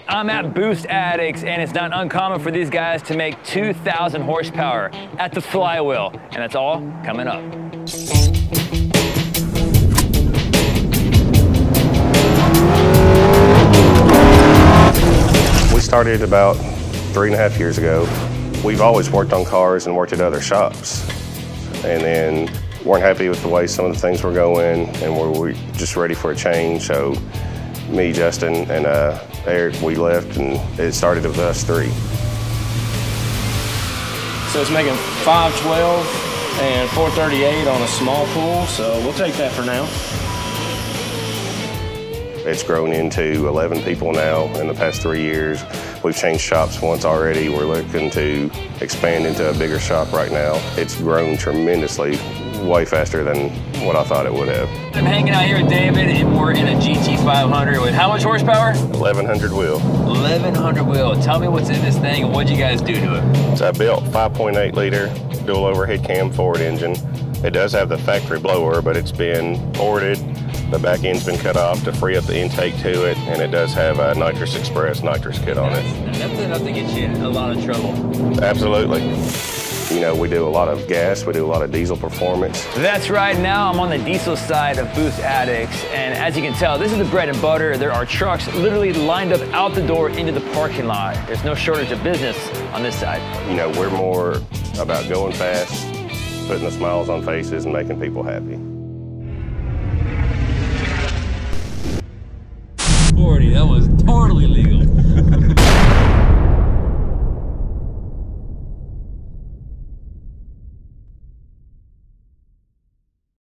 I'm at Boost Addicts, and it's not uncommon for these guys to make 2,000 horsepower at the flywheel, and that's all coming up. We started about 3.5 years ago. We've always worked on cars and worked at other shops, and then weren't happy with the way some of the things were going, and we're just ready for a change. So me, Justin, and Eric, we left, and it started with us three. So it's making 512 and 438 on a small pool, so we'll take that for now. It's grown into 11 people now in the past 3 years. We've changed shops once already. We're looking to expand into a bigger shop right now. It's grown tremendously, way faster than what I thought it would have. I'm hanging out here with David, and we're in a GT500 with how much horsepower? 1,100 wheel. 1,100 wheel. Tell me what's in this thing and what'd you guys do to it? So I built 5.8 liter dual overhead cam Ford engine. It does have the factory blower, but it's been ported. The back end's been cut off to free up the intake to it, and it does have a Nitrous Express nitrous kit on it. That's enough to get you in a lot of trouble. Absolutely. You know, we do a lot of gas, we do a lot of diesel performance. That's right. Now I'm on the diesel side of Boost Addicts, and as you can tell, this is the bread and butter. There are trucks literally lined up out the door into the parking lot. There's no shortage of business on this side. You know, we're more about going fast, putting the smiles on faces, and making people happy. 40, that was totally legal.